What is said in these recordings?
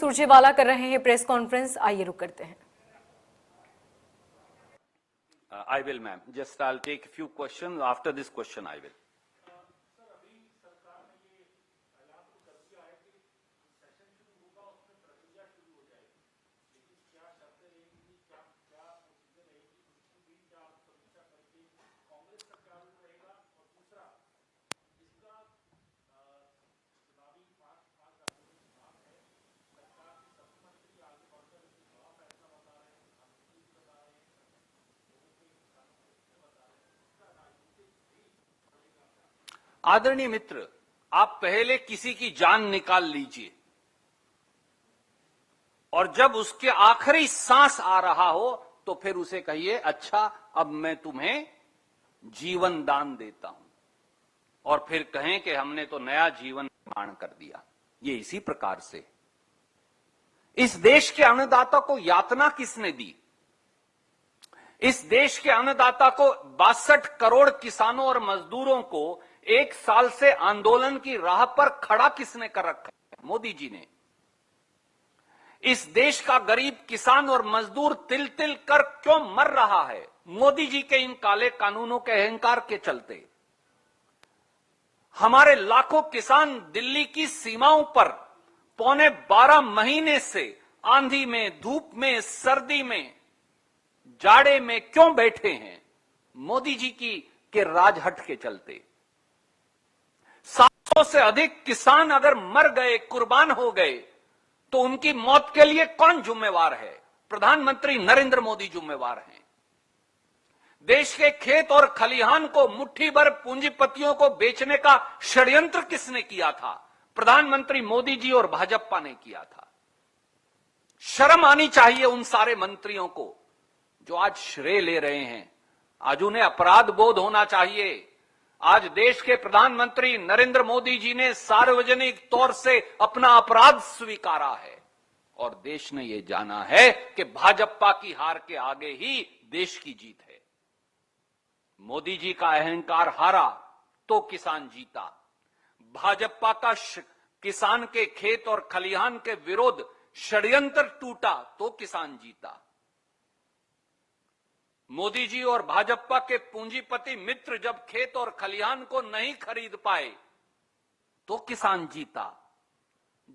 सुरजेवाला कर रहे हैं प्रेस कॉन्फ्रेंस, आइए रुक करते हैं। I will, ma'am. Just I'll take a few questions. After this question, I will. आदरणीय मित्र, आप पहले किसी की जान निकाल लीजिए और जब उसके आखिरी सांस आ रहा हो तो फिर उसे कहिए, अच्छा अब मैं तुम्हें जीवन दान देता हूं, और फिर कहें कि हमने तो नया जीवन निर्माण कर दिया। ये इसी प्रकार से इस देश के अन्नदाता को यातना किसने दी? इस देश के अन्नदाता को 62 करोड़ किसानों और मजदूरों को एक साल से आंदोलन की राह पर खड़ा किसने कर रखा है? मोदी जी ने। इस देश का गरीब किसान और मजदूर तिल तिल कर क्यों मर रहा है? मोदी जी के इन काले कानूनों के अहंकार के चलते। हमारे लाखों किसान दिल्ली की सीमाओं पर पौने 12 महीने से आंधी में, धूप में, सर्दी में, जाड़े में क्यों बैठे हैं? मोदी जी के राजहट के चलते। 700 से अधिक किसान अगर मर गए, कुर्बान हो गए, तो उनकी मौत के लिए कौन जिम्मेवार है? प्रधानमंत्री नरेंद्र मोदी जिम्मेवार हैं। देश के खेत और खलिहान को मुट्ठी भर पूंजीपतियों को बेचने का षड्यंत्र किसने किया था? प्रधानमंत्री मोदी जी और भाजपा ने किया था। शर्म आनी चाहिए उन सारे मंत्रियों को जो आज श्रेय ले रहे हैं। आज उन्हें अपराध बोध होना चाहिए। आज देश के प्रधानमंत्री नरेंद्र मोदी जी ने सार्वजनिक तौर से अपना अपराध स्वीकारा है और देश ने यह जाना है कि भाजपा की हार के आगे ही देश की जीत है। मोदी जी का अहंकार हारा तो किसान जीता। भाजपा का किसान के खेत और खलिहान के विरोध षड्यंत्र टूटा तो किसान जीता। मोदी जी और भाजपा के पूंजीपति मित्र जब खेत और खलिहान को नहीं खरीद पाए तो किसान जीता।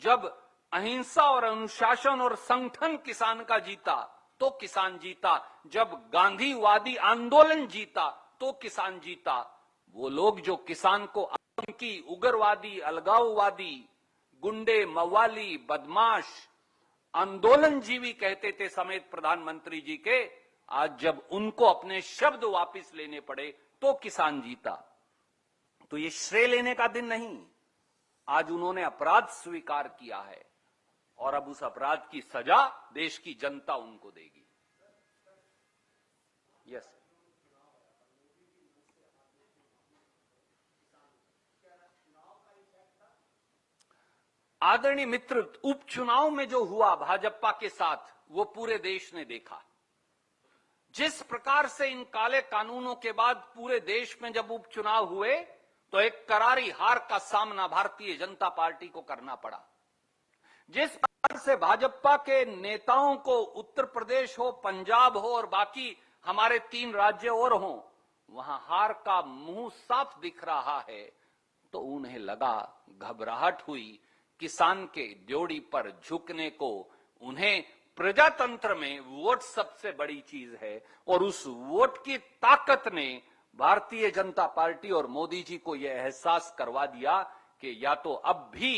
जब अहिंसा और अनुशासन और संगठन किसान का जीता तो किसान जीता। जब गांधीवादी आंदोलन जीता तो किसान जीता। वो लोग जो किसान को आतंकी, उग्रवादी, अलगाववादी, गुंडे, मवाली, बदमाश, आंदोलनजीवी कहते थे समेत प्रधानमंत्री जी के, आज जब उनको अपने शब्द वापस लेने पड़े तो किसान जीता। तो ये श्रेय लेने का दिन नहीं। आज उन्होंने अपराध स्वीकार किया है और अब उस अपराध की सजा देश की जनता उनको देगी। यस। आदरणीय मित्र, उपचुनाव में जो हुआ भाजपा के साथ वो पूरे देश ने देखा। जिस प्रकार से इन काले कानूनों के बाद पूरे देश में जब उपचुनाव हुए तो एक करारी हार का सामना भारतीय जनता पार्टी को करना पड़ा। जिस प्रकार से भाजपा के नेताओं को उत्तर प्रदेश हो, पंजाब हो और बाकी हमारे 3 राज्य और हो, वहां हार का मुंह साफ दिख रहा है, तो उन्हें लगा, घबराहट हुई। किसान के ड्योढ़ी पर झुकने को, उन्हें प्रजातंत्र में वोट सबसे बड़ी चीज है और उस वोट की ताकत ने भारतीय जनता पार्टी और मोदी जी को यह एहसास करवा दिया कि या तो अब भी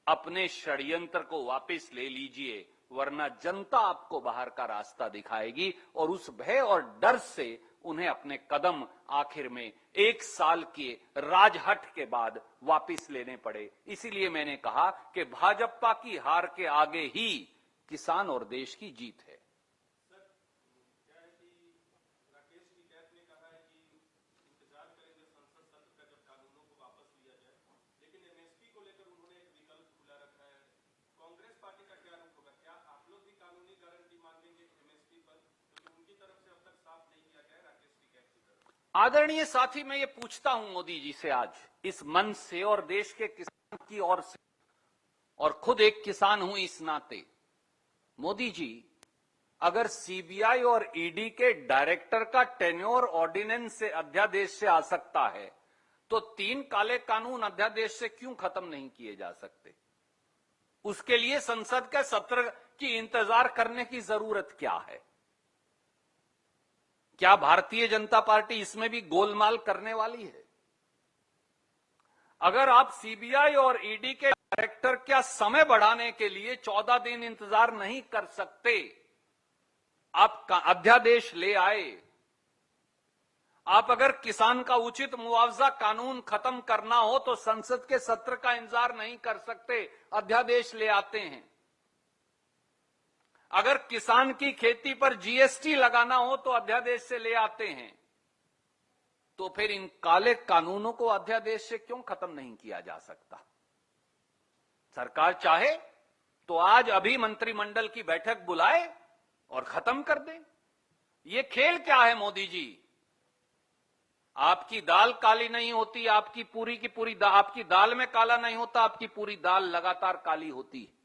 अपने षड्यंत्र को वापस ले लीजिए, वरना जनता आपको बाहर का रास्ता दिखाएगी। और उस भय और डर से उन्हें अपने कदम आखिर में 1 साल के राजहट के बाद वापस लेने पड़े। इसीलिए मैंने कहा कि भाजपा की हार के आगे ही किसान और देश की जीत है। सर, क्या है कि राकेश टिकैत ने कहा है कि इंतजार करेंगे संसद सत्र का जब कानूनों को वापस लिया जाए, लेकिन एमएसपी को लेकर उन्होंने एक विकल्प खुला रखा है। कांग्रेस पार्टी का क्या रुख होगा? क्या आप लोग भी कानूनी गारंटी मांगेंगे एमएसपी पर? क्योंकि उनकी तरफ से अब तक साफ नहीं किया गया राकेश टिकैत की तरफ। आदरणीय साथी, मैं ये पूछता हूं मोदी जी से आज इस मंच से और देश के किसान की ओर से, और खुद एक किसान हूं इस नाते, मोदी जी, अगर सीबीआई और ईडी के डायरेक्टर का टेन्योर ऑर्डिनेंस से अध्यादेश से आ सकता है, तो 3 काले कानून अध्यादेश से क्यों खत्म नहीं किए जा सकते? उसके लिए संसद के सत्र की इंतजार करने की जरूरत क्या है? क्या भारतीय जनता पार्टी इसमें भी गोलमाल करने वाली है? अगर आप सीबीआई और ईडी के डायरेक्टर का समय बढ़ाने के लिए 14 दिन इंतजार नहीं कर सकते, आप अध्यादेश ले आए। आप अगर किसान का उचित मुआवजा कानून खत्म करना हो तो संसद के सत्र का इंतजार नहीं कर सकते, अध्यादेश ले आते हैं। अगर किसान की खेती पर जीएसटी लगाना हो तो अध्यादेश से ले आते हैं। तो फिर इन काले कानूनों को अध्यादेश से क्यों खत्म नहीं किया जा सकता? सरकार चाहे तो आज अभी मंत्रिमंडल की बैठक बुलाए और खत्म कर दे। ये खेल क्या है मोदी जी? आपकी दाल काली नहीं होती, आपकी पूरी की पूरी आपकी दाल में काला नहीं होता, आपकी पूरी दाल लगातार काली होती है।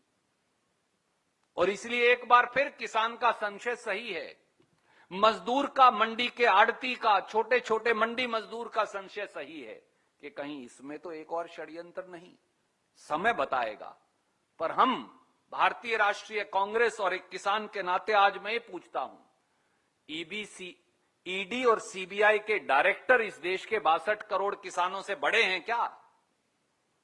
और इसलिए एक बार फिर किसान का संशय सही है, मजदूर का, मंडी के आड़ती का, छोटे छोटे मंडी मजदूर का संशय सही है कि कहीं इसमें तो एक और षड्यंत्र नहीं। समय बताएगा। पर हम भारतीय राष्ट्रीय कांग्रेस और एक किसान के नाते आज मैं ये पूछता हूं, ईडी और सीबीआई के डायरेक्टर इस देश के 62 करोड़ किसानों से बड़े हैं क्या?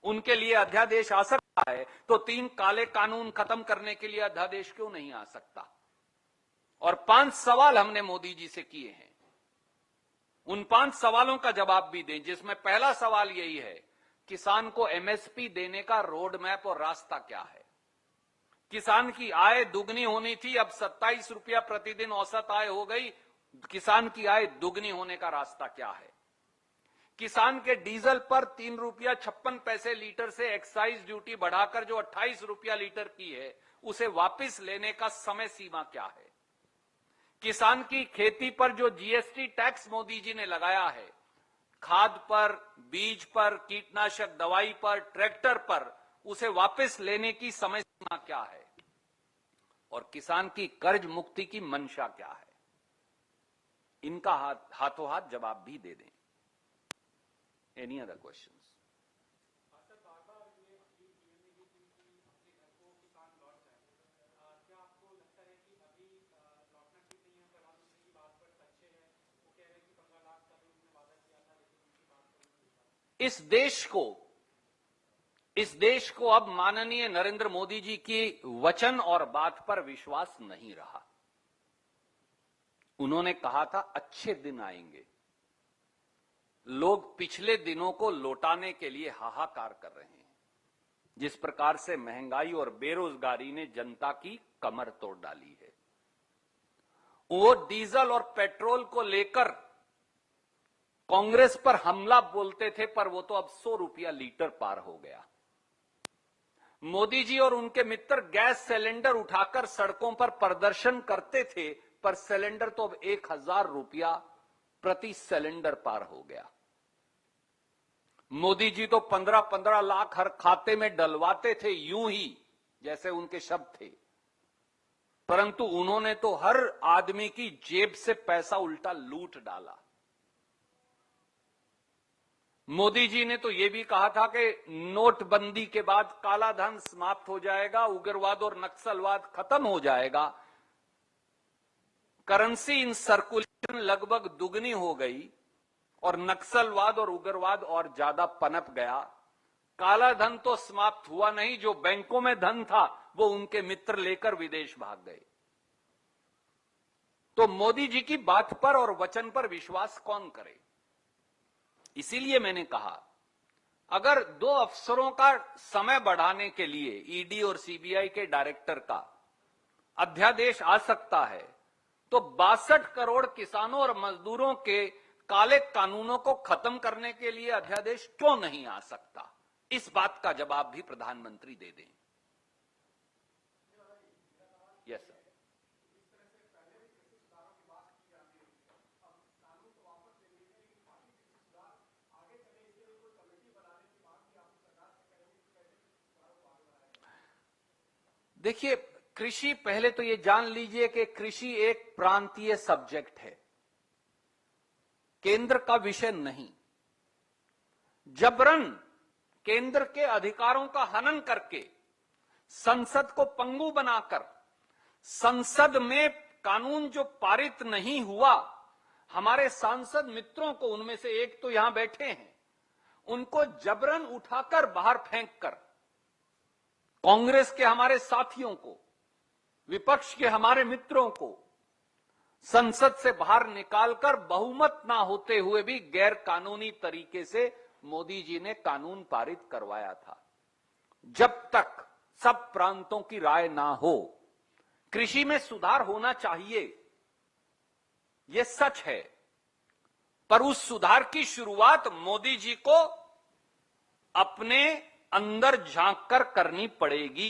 उनके लिए अध्यादेश आ सकता है तो 3 काले कानून खत्म करने के लिए अध्यादेश क्यों नहीं आ सकता? और 5 सवाल हमने मोदी जी से किए हैं। उन 5 सवालों का जवाब भी दें, जिसमें पहला सवाल यही है, किसान को एमएसपी देने का रोड मैप और रास्ता क्या है? किसान की आय दुगनी होनी थी, अब 27 रुपया प्रतिदिन औसत आय हो गई। किसान की आय दुगनी होने का रास्ता क्या है? किसान के डीजल पर 3 रुपया 56 पैसे लीटर से एक्साइज ड्यूटी बढ़ाकर जो 28 रुपया लीटर की है, उसे वापस लेने का समय सीमा क्या है? किसान की खेती पर जो जीएसटी टैक्स मोदी जी ने लगाया है, खाद पर, बीज पर, कीटनाशक दवाई पर, ट्रैक्टर पर, उसे वापस लेने की समय सीमा क्या है? और किसान की कर्ज मुक्ति की मंशा क्या है? इनका हाथों हाथ जवाब भी दे दें। Any other questions? इस देश को अब माननीय नरेंद्र मोदी जी की वचन और बात पर विश्वास नहीं रहा। उन्होंने कहा था अच्छे दिन आएंगे। लोग पिछले दिनों को लौटाने के लिए हाहाकार कर रहे हैं। जिस प्रकार से महंगाई और बेरोजगारी ने जनता की कमर तोड़ डाली है, वो डीजल और पेट्रोल को लेकर कांग्रेस पर हमला बोलते थे, पर वो तो अब 100 रुपया लीटर पार हो गया। मोदी जी और उनके मित्र गैस सिलेंडर उठाकर सड़कों पर प्रदर्शन करते थे, पर सिलेंडर तो अब 1000 रुपया प्रति सिलेंडर पार हो गया। मोदी जी तो 15-15 लाख हर खाते में डलवाते थे, यूं ही जैसे उनके शब्द थे, परंतु उन्होंने तो हर आदमी की जेब से पैसा उल्टा लूट डाला। मोदी जी ने तो यह भी कहा था कि नोटबंदी के बाद काला धन समाप्त हो जाएगा, उग्रवाद और नक्सलवाद खत्म हो जाएगा, करेंसी इन सर्कुलेशन लगभग दुगनी हो गई और नक्सलवाद और उग्रवाद और ज्यादा पनप गया। काला धन तो समाप्त हुआ नहीं, जो बैंकों में धन था वो उनके मित्र लेकर विदेश भाग गए। तो मोदी जी की बात पर और वचन पर विश्वास कौन करे? इसीलिए मैंने कहा, अगर 2 अफसरों का समय बढ़ाने के लिए ईडी और सीबीआई के डायरेक्टर का अध्यादेश आ सकता है, तो 62 करोड़ किसानों और मजदूरों के काले कानूनों को खत्म करने के लिए अध्यादेश क्यों नहीं आ सकता? इस बात का जवाब भी प्रधानमंत्री दे दें। Yes sir. देखिए, कृषि, पहले तो ये जान लीजिए कि कृषि एक प्रांतीय सब्जेक्ट है, केंद्र का विषय नहीं। जबरन केंद्र के अधिकारों का हनन करके संसद को पंगु बनाकर संसद में कानून जो पारित नहीं हुआ, हमारे सांसद मित्रों को, उनमें से एक तो यहां बैठे हैं, उनको जबरन उठाकर बाहर फेंककर कांग्रेस के हमारे साथियों को, विपक्ष के हमारे मित्रों को संसद से बाहर निकालकर बहुमत ना होते हुए भी गैर कानूनी तरीके से मोदी जी ने कानून पारित करवाया था। जब तक सब प्रांतों की राय ना हो, कृषि में सुधार होना चाहिए, यह सच है, पर उस सुधार की शुरुआत मोदी जी को अपने अंदर झांक कर करनी पड़ेगी।